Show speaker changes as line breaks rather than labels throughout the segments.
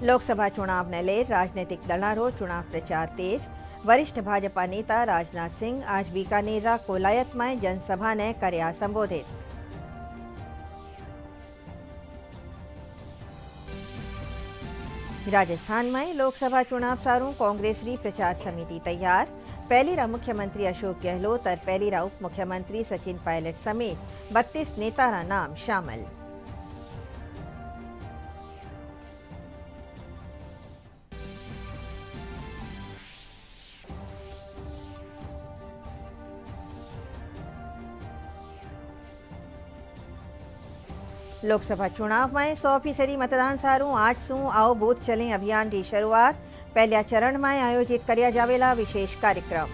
लोकसभा चुनाव ने ले राजनीतिक दलारो चुनाव प्रचार तेज। वरिष्ठ भाजपा नेता राजनाथ सिंह आज बीकानेर कोलायत में जनसभा ने कर्या संबोधित। राजस्थान में लोकसभा चुनाव सारू कांग्रेस री प्रचार समिति तैयार। पहली रा मुख्यमंत्री अशोक गहलोत और पहली रा उप मुख्यमंत्री सचिन पायलट समेत 32 नेता रा नाम शामिल। लोकसभा चुनाव में 100% मतदान सारू आज सू आओ बूथ चले अभियान की शुरुआत। पहला चरण में आयोजित कर्या जावेला विशेष कार्यक्रम।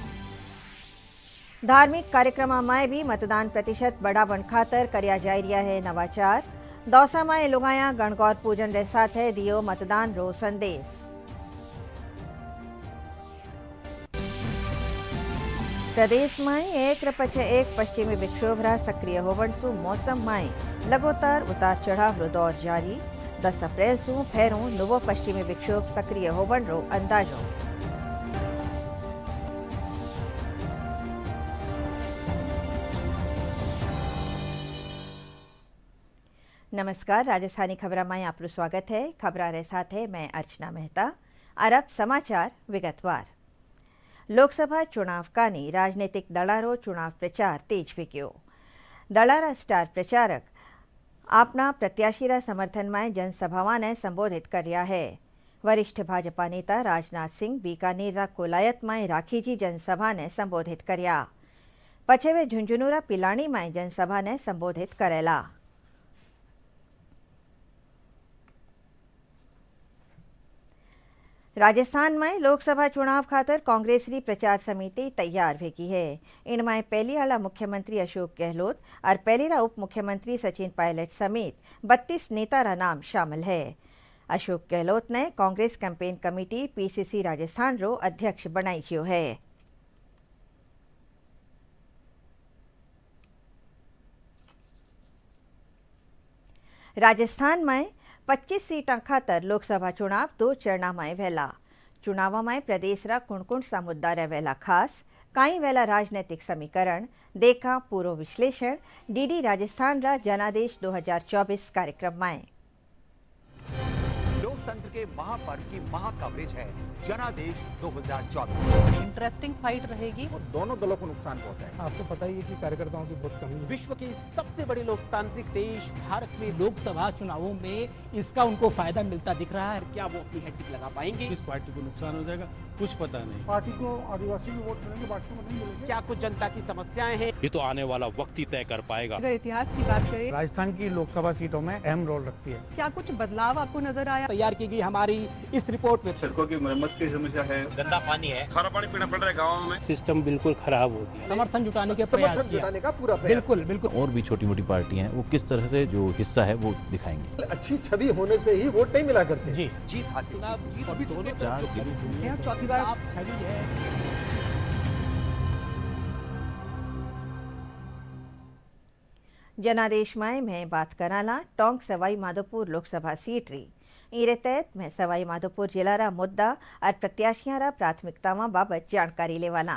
धार्मिक कार्यक्रम में भी मतदान प्रतिशत बढ़ावण खातर कर्या जाई रहा है नवाचार। दौसा में लुगाया गणगौर पूजन रे साथे दियो मतदान रो संदेश। प्रदेश में एक पछे एक पश्चिमी विक्षोभ सक्रिय होवन सु मौसम में लगातार उतार चढ़ाव रो दौर जारी। 10 अप्रैल सु फेरू नवो पश्चिमी विक्षोभ सक्रिय होवन रो अंदाजो। नमस्कार, राजस्थानी खबरा में आपनु स्वागत है। खबरा रे साथे मैं अर्चना मेहता। अरब समाचार विगतवार। लोकसभा चुनाव कानी राजनीतिक दलारो चुनाव प्रचार तेज फीक्यो। दलारा स्टार प्रचारक अपना प्रत्याशी समर्थन में जनसभाओं ने संबोधित कर्या है। वरिष्ठ भाजपा नेता राजनाथ सिंह बीकानेर कोलायत में राखीजी जनसभा ने संबोधित कर्या। पछे वे झुंझुनूरा पिलाणी में जनसभा ने संबोधित करेला। राजस्थान में लोकसभा चुनाव खातर कांग्रेस री प्रचार समिति तैयार भेगी है। इनमें पहली आला मुख्यमंत्री अशोक गहलोत और पहली रा उप मुख्यमंत्री सचिन पायलट समेत 32 नेता रा नाम शामिल है। अशोक गहलोत ने Congress campaign committee PCC Rajasthan रो अध्यक्ष बनाई जो है। राजस्थान में 25 सीटा खातर लोकसभा चुनाव 2 चरणा में वेला। चुनाव में प्रदेश रा कुण सा मुद्दा रे वेला खास, कई वेला राजनीतिक समीकरण देखा पूरो विश्लेषण डीडी राजस्थान रा जनादेश 2024 कार्यक्रम में।
लोकतंत्र के महापर्व की महाकवरेज है जनादेश 2024।
इंटरेस्टिंग फाइट रहेगी।
वो दोनों दलों को नुकसान पहुंचाएगा।
आपको पता ही है कि कार्यकर्ताओं की बहुत कमी है।
विश्व की सबसे बड़ी लोकतांत्रिक देश भारत में
लोकसभा चुनावों में इसका उनको फायदा मिलता दिख रहा है।
क्या वो अपनी हैट्रिक लगा पाएंगे?
किस पार्टी को नुकसान हो जाएगा कुछ पता नहीं।
पार्टी को आदिवासी को वोट मिलेंगे, बाकी को नहीं मिलेंगे।
क्या कुछ जनता की समस्याएं हैं?
ये तो आने वाला वक्त ही तय कर पाएगा।
अगर इतिहास की बात करें,
राजस्थान की लोकसभा सीटों में अहम रोल रखती है।
क्या कुछ बदलाव आपको नजर आया?
तैयार की गई हमारी इस रिपोर्ट में
सड़कों की मरम्मत की समस्या है,
गंदा पानी है, खारा पानी पीना पड़ रहा है गाँव में।
सिस्टम बिल्कुल खराब हो गया। समर्थन जुटाने के प्रयास किया।
का पूरा प्रयास।
बिल्कुल बिल्कुल।
और भी छोटी मोटी पार्टियां हैं, वो किस तरह से जो हिस्सा है वो दिखाएंगे।
अच्छी छवि होने से ही वोट नहीं मिला करते।
जी
जीत हासिल।
चुनाव जीत
और दोनों चार
और चौथी बार
आप छवि है।
जनादेश में बात कराला टोंक सवाई माधोपुर लोकसभा सीट री। इरे तहत में सवाई माधोपुर जिला रा मुद्दा और प्रत्याशियां रा प्राथमिकता बाबत जानकारी लेवाला।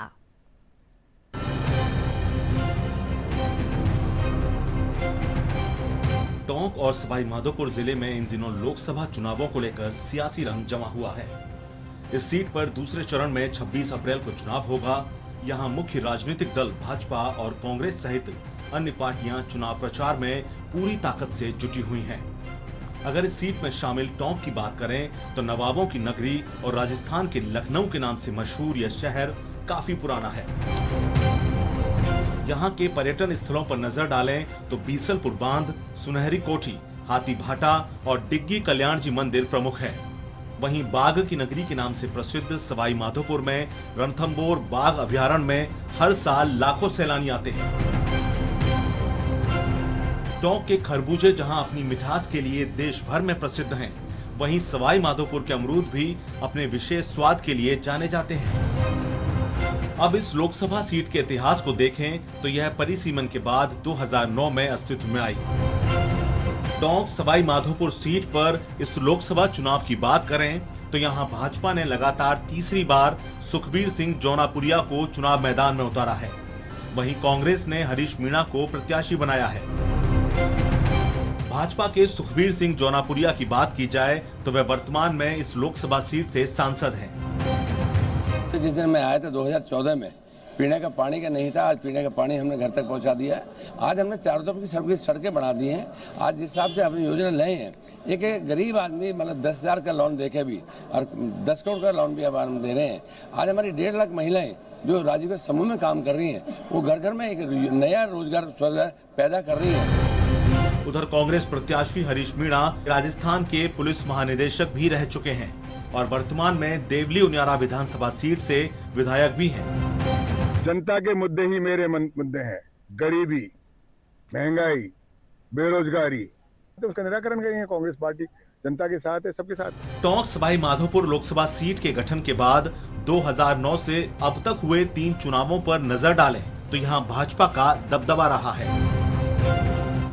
टोंक और सवाई माधोपुर जिले में इन दिनों लोकसभा चुनावों को लेकर सियासी रंग जमा हुआ है। इस सीट पर दूसरे चरण में 26 अप्रैल को चुनाव होगा। यहाँ मुख्य राजनीतिक दल भाजपा और कांग्रेस सहित अन्य पार्टियां चुनाव प्रचार में पूरी ताकत से जुटी हुई हैं। अगर इस सीट में शामिल टोंक की बात करें तो नवाबों की नगरी और राजस्थान के लखनऊ के नाम से मशहूर यह शहर काफी पुराना है। यहाँ के पर्यटन स्थलों पर नजर डालें तो बीसलपुर बांध, सुनहरी कोठी, हाथी भाटा और डिग्गी कल्याण जी मंदिर प्रमुख है। वहीं बाघ की नगरी के नाम से प्रसिद्ध सवाई माधोपुर में रणथंबोर बाघ अभयारण्य में हर साल लाखों सैलानी आते हैं। टोंक के खरबूजे जहां अपनी मिठास के लिए देश भर में प्रसिद्ध हैं, वहीं सवाई माधोपुर के अमरूद भी अपने विशेष स्वाद के लिए जाने जाते हैं। अब इस लोकसभा सीट के इतिहास को देखें तो यह परिसीमन के बाद 2009 में अस्तित्व में आई। टोंक सवाई माधोपुर सीट पर इस लोकसभा चुनाव की बात करें तो यहां भाजपा ने लगातार तीसरी बार सुखबीर सिंह जौनापुरिया को चुनाव मैदान में उतारा है। वहीं कांग्रेस ने हरीश मीणा को प्रत्याशी बनाया है। भाजपा के सुखबीर सिंह जौनापुरिया की बात की जाए तो वे वर्तमान में इस लोकसभा सीट से सांसद हैं।
जिस दिन मैं आया था 2014 में पीने का पानी का नहीं था, आज पीने का पानी हमने घर तक पहुंचा दिया है। आज हमने चारों तरफ की सड़कें बना दी हैं। आज जिस हिसाब से अपनी योजना लाए हैं, एक गरीब आदमी मतलब 10,000 का लोन देके भी और 10 करोड़ का लोन भी अब हम दे रहे हैं। आज हमारी 1.5 लाख महिलाएं जो राजीव के समूह में काम कर रही हैं, वो घर घर में एक नया रोजगार पैदा कर रही हैं।
उधर कांग्रेस प्रत्याशी हरीश मीणा राजस्थान के पुलिस महानिदेशक भी रह चुके हैं और वर्तमान में देवली उनियारा विधानसभा सीट से विधायक भी हैं।
जनता के मुद्दे ही मेरे मुद्दे हैं। गरीबी, महंगाई, बेरोजगारी, तो उसका निराकरण करेंगे। कांग्रेस पार्टी जनता के साथ है, सबके साथ।
टोंक सवाई माधोपुर लोकसभा सीट के गठन के बाद 2009 से अब तक हुए 3 चुनावों पर नजर डालें तो यहां भाजपा का दबदबा रहा है।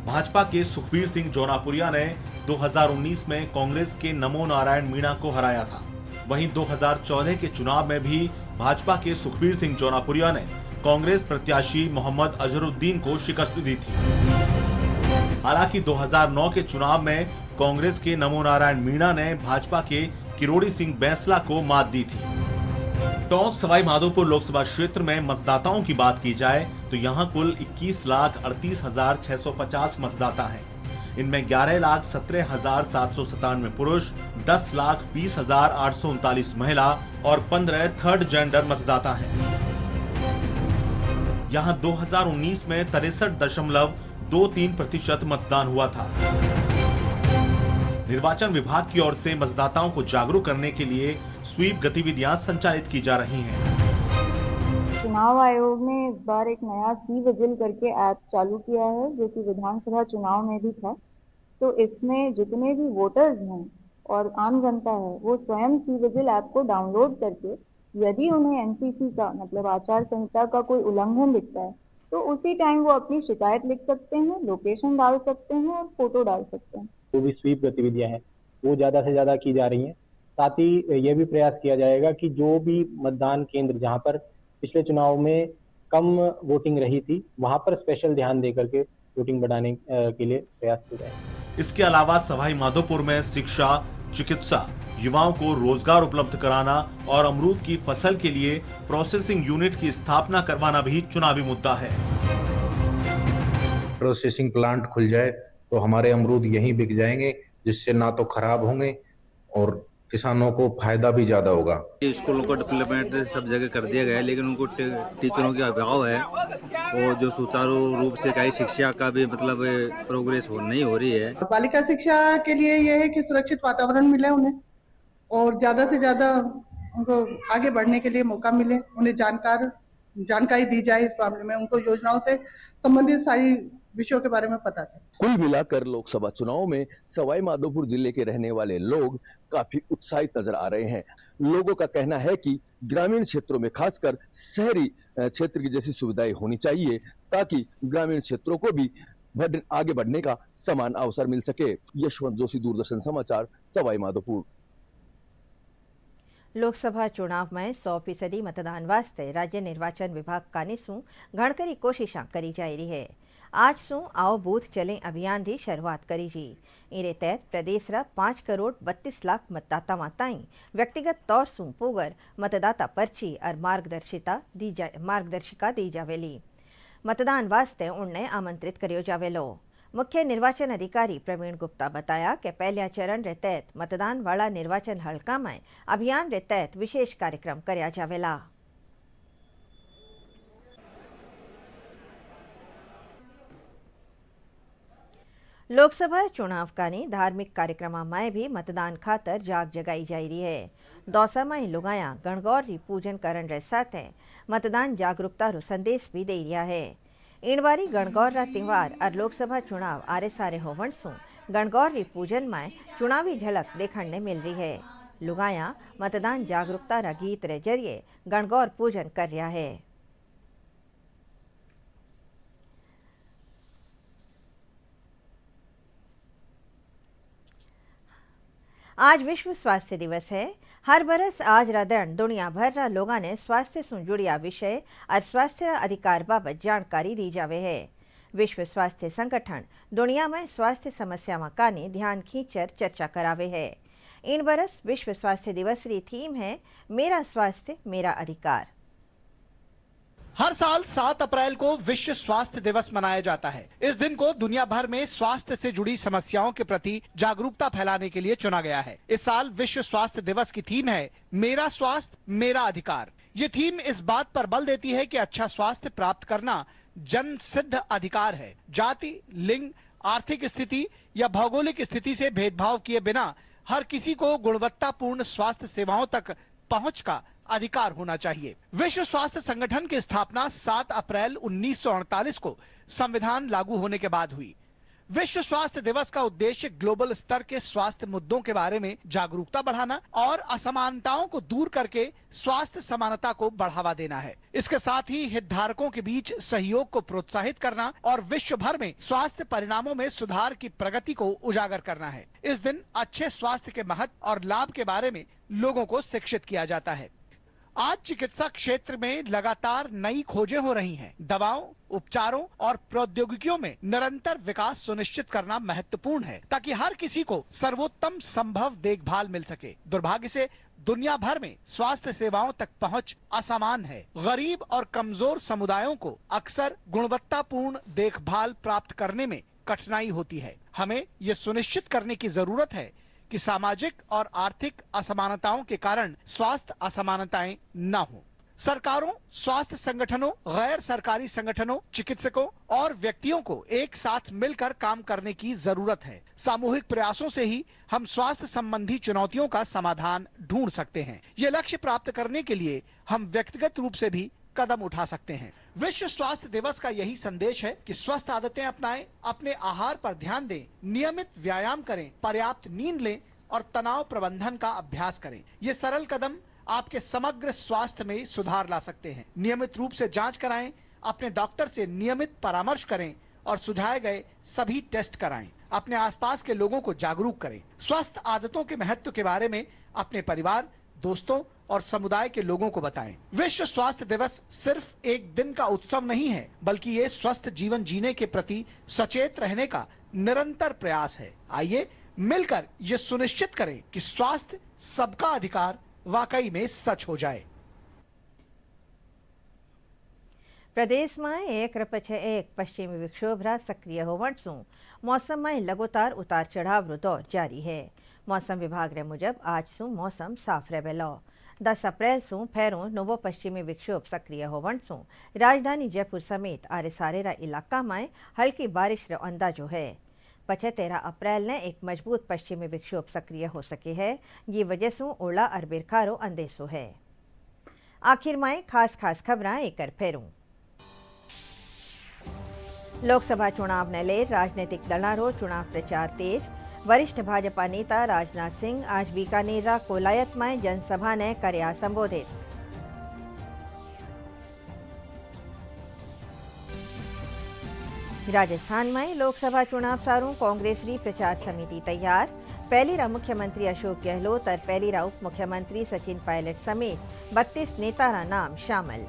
भाजपा के सुखबीर सिंह जौनापुरिया ने 2019 में कांग्रेस के नमो नारायण मीणा को हराया था। वहीं 2014 के चुनाव में भी भाजपा के सुखबीर सिंह जौनापुरिया ने कांग्रेस प्रत्याशी मोहम्मद अजहरुद्दीन को शिकस्त दी थी। हालांकि 2009 के चुनाव में कांग्रेस के नमो नारायण मीणा ने भाजपा के किरोड़ी सिंह बैंसला को मात दी थी। टोंक सवाई माधोपुर लोकसभा क्षेत्र में मतदाताओं की बात की जाए तो यहां कुल 21,38,650 मतदाता हैं। इनमें 11,17,797 पुरुष, 10,20,839 महिला और 15 थर्ड जेंडर मतदाता हैं। यहां 2019 में 63.23% मतदान हुआ था। निर्वाचन विभाग की ओर से मतदाताओं को जागरूक करने के लिए स्वीप गतिविधियां संचालित की जा रही हैं।
चुनाव आयोग ने इस बार एक नया सी विजिल करके ऐप चालू किया है, जो कि विधानसभा चुनाव में भी था। तो इसमें जितने भी वोटर्स हैं और आम जनता है, वो स्वयं सी विजिल ऐप को डाउनलोड करके यदि उन्हें एमसीसी का मतलब आचार संहिता का कोई उल्लंघन दिखता है तो उसी टाइम वो अपनी शिकायत लिख सकते हैं, लोकेशन डाल सकते हैं और फोटो डाल सकते हैं।
जो भी स्वीप गतिविधियां हैं वो ज्यादा से ज्यादा की जा रही हैं। साथ ही ये भी प्रयास किया जाएगा कि जो भी मतदान केंद्र जहां पर पिछले चुनाव में कम वोटिंग रही थी, वहां पर स्पेशल ध्यान देकर के वोटिंग बढ़ाने के लिए प्रयास किया जाए।
इसके अलावा सवाई माधोपुर में शिक्षा, चिकित्सा, युवाओं को रोजगार उपलब्ध कराना और अमरूद की फसल के लिए प्रोसेसिंग यूनिट की स्थापना करवाना भी चुनावी मुद्दा है।
प्रोसेसिंग प्लांट खुल जाए तो हमारे अमरूद यहीं बिक जाएंगे, जिससे ना तो खराब होंगे और किसानों को फायदा भी ज्यादा होगा।
स्कूलों को डेवलपमेंट सब जगह कर दिया गया है, लेकिन उनको टीचरों का अभाव है और जो सुचारू रूप से कई शिक्षा का भी मतलब प्रोग्रेस नहीं हो रही है।
बालिका शिक्षा के लिए यह है कि सुरक्षित वातावरण मिले उन्हें और ज्यादा से ज्यादा उनको आगे बढ़ने के लिए मौका मिले, उन्हें जानकारी दी जाए इस मामले में, उनको योजनाओं से संबंधित सारी विषयों के बारे में पता चले।
कुल मिलाकर लोकसभा चुनाव में सवाई माधोपुर जिले के रहने वाले लोग काफी उत्साहित नजर आ रहे हैं। लोगों का कहना है कि ग्रामीण क्षेत्रों में खासकर शहरी क्षेत्र की जैसी सुविधाएं होनी चाहिए ताकि ग्रामीण क्षेत्रों को भी आगे बढ़ने का समान अवसर मिल सके। यशवंत जोशी, दूरदर्शन समाचार, सवाई माधोपुर।
लोकसभा चुनाव में 100% मतदान वास्ते राज्य निर्वाचन विभाग कानी सू घणकरी कोशिशां करी जाई रही है। आज सू आओ बूथ चलें अभियान की शुरुआत करी जी। इरे तहत प्रदेश रा 5,32,00,000 मतदाता माताई व्यक्तिगत तौर सू पूगर मतदाता पर्ची और मार्गदर्शिका दी जावेली। मतदान वास्ते उन्हें आमंत्रित करियो जावेलो। मुख्य निर्वाचन अधिकारी प्रवीण गुप्ता बताया कि पहले चरण रे तहत मतदान वाला निर्वाचन हलका में अभियान रे तहत विशेष कार्यक्रम करया जावेला। लोकसभा चुनाव कानी धार्मिक कार्यक्रम में भी मतदान खातर जाग जगाई जा रही है। दौसा में लुगाया गणगौर री पूजन करन रे साथे मतदान जागरूकता रो संदेश भी दे रहा है। इन बारी गणगौर रा त्योहार और लोकसभा चुनाव आरे सारे होवन सु गणगौर री पूजन में चुनावी झलक देखने मिल रही है। लुगाया मतदान जागरूकता रा गीत रे जरिए गणगौर पूजन कर रहा है। आज विश्व स्वास्थ्य दिवस है। हर बरस आज रा दिन दुनिया भर रा लोगों ने स्वास्थ्य से जुड़िया विषय और स्वास्थ्य अधिकार बाबत जानकारी दी जावे है। विश्व स्वास्थ्य संगठन दुनिया में स्वास्थ्य समस्याओं का ने ध्यान खींचकर चर्चा करावे है। इन बरस विश्व स्वास्थ्य दिवस री थीम है मेरा स्वास्थ्य मेरा अधिकार।
हर साल 7 अप्रैल को विश्व स्वास्थ्य दिवस मनाया जाता है। इस दिन को दुनिया भर में स्वास्थ्य से जुड़ी समस्याओं के प्रति जागरूकता फैलाने के लिए चुना गया है। इस साल विश्व स्वास्थ्य दिवस की थीम है मेरा स्वास्थ्य मेरा अधिकार। ये थीम इस बात पर बल देती है कि अच्छा स्वास्थ्य प्राप्त करना जन्म सिद्ध अधिकार है। जाति, लिंग, आर्थिक स्थिति या भौगोलिक स्थिति से भेदभाव किए बिना हर किसी को गुणवत्तापूर्ण स्वास्थ्य सेवाओं तक पहुंच का अधिकार होना चाहिए। विश्व स्वास्थ्य संगठन की स्थापना 7 अप्रैल 1948 को संविधान लागू होने के बाद हुई। विश्व स्वास्थ्य दिवस का उद्देश्य ग्लोबल स्तर के स्वास्थ्य मुद्दों के बारे में जागरूकता बढ़ाना और असमानताओं को दूर करके स्वास्थ्य समानता को बढ़ावा देना है। इसके साथ ही हितधारकों के बीच सहयोग को प्रोत्साहित करना और विश्व भर में स्वास्थ्य परिणामों में सुधार की प्रगति को उजागर करना है। इस दिन अच्छे स्वास्थ्य के महत्व और लाभ के बारे में लोगों को शिक्षित किया जाता है। आज चिकित्सा क्षेत्र में लगातार नई खोजें हो रही हैं। दवाओं, उपचारों और प्रौद्योगिकियों में निरंतर विकास सुनिश्चित करना महत्वपूर्ण है ताकि हर किसी को सर्वोत्तम संभव देखभाल मिल सके। दुर्भाग्य से दुनिया भर में स्वास्थ्य सेवाओं तक पहुंच असमान है। गरीब और कमजोर समुदायों को अक्सर गुणवत्तापूर्ण देखभाल प्राप्त करने में कठिनाई होती है। हमें ये सुनिश्चित करने की जरूरत है कि सामाजिक और आर्थिक असमानताओं के कारण स्वास्थ्य असमानताएं न हो। सरकारों, स्वास्थ्य संगठनों, गैर सरकारी संगठनों, चिकित्सकों और व्यक्तियों को एक साथ मिलकर काम करने की जरूरत है। सामूहिक प्रयासों से ही हम स्वास्थ्य संबंधी चुनौतियों का समाधान ढूंढ सकते हैं। ये लक्ष्य प्राप्त करने के लिए हम व्यक्तिगत रूप से भी कदम उठा सकते हैं। विश्व स्वास्थ्य दिवस का यही संदेश है कि स्वस्थ आदतें अपनाएं, अपने आहार पर ध्यान दें, नियमित व्यायाम करें, पर्याप्त नींद लें और तनाव प्रबंधन का अभ्यास करें। ये सरल कदम आपके समग्र स्वास्थ्य में सुधार ला सकते हैं। नियमित रूप से जांच कराएं, अपने डॉक्टर से नियमित परामर्श करें और सुझाए गए सभी टेस्ट कराएं। अपने आसपास के लोगों को जागरूक करें। स्वस्थ आदतों के महत्व के बारे में अपने परिवार, दोस्तों और समुदाय के लोगों को बताएं। विश्व स्वास्थ्य दिवस सिर्फ एक दिन का उत्सव नहीं है, बल्कि ये स्वस्थ जीवन जीने के प्रति सचेत रहने का निरंतर प्रयास है। आइए मिलकर ये सुनिश्चित करें कि स्वास्थ्य सबका अधिकार वाकई में सच हो जाए।
प्रदेश में एक पछे एक पश्चिमी विक्षोभ सक्रिय होवण मौसम में लगातार उतार चढ़ाव दौर जारी है। मौसम विभाग रे मुजब आज सु मौसम साफ रहेलो। 10 अप्रैल सु फेरों नवो पश्चिमी विक्षोभ सक्रिय होवण राजधानी जयपुर समेत आरे सारेरा इलाका में हल्की बारिश रो अंदाजो है। पछे 13 अप्रैल ने एक मजबूत पश्चिमी विक्षोभ सक्रिय हो सके है। ये वजह से ओला और बिरखारो अंदेशो है। आखिर में खास खबरां एक फेरूं। लोकसभा चुनाव ने ले राजनीतिक दलों चुनाव प्रचार तेज। वरिष्ठ भाजपा नेता राजनाथ सिंह आज बीकानेर कोलायत में जनसभा ने कर्या संबोधित। राजस्थान में लोकसभा चुनाव सारू कांग्रेस री प्रचार समिति तैयार। पहली रा मुख्यमंत्री अशोक गहलोत और पहली रा उप मुख्यमंत्री सचिन पायलट समेत 32 नेता रा नाम शामिल।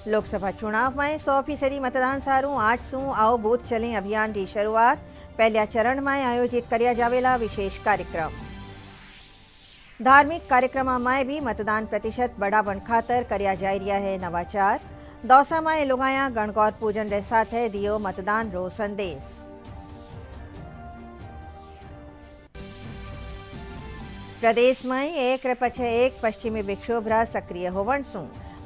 लोकसभा चुनाव में 100% मतदान सारू आज सु आओ बूथ चले अभियान की शुरुआत। पहला चरण में आयोजित कर्या जावेला विशेष कार्यक्रम। धार्मिक कार्यक्रम में भी मतदान प्रतिशत बढ़ावण खातर कर्या जाई रहा है नवाचार। दौसा में लुगाया गणगौर पूजन रे साथे दियो मतदान रो संदेश। प्रदेश में एक पछे एक पश्चिमी विक्षोभ सक्रिय होवण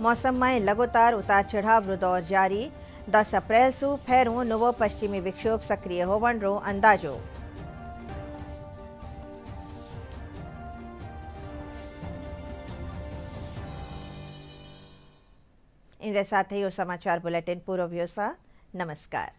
मौसम में लगातार उतार चढ़ाव दौर जारी। 10 अप्रैल सु फेरों नवो पश्चिमी विक्षोभ सक्रिय होवण रो अंदाजो। इन साथ ही समाचार बुलेटिन पूरो व्योसा। नमस्कार।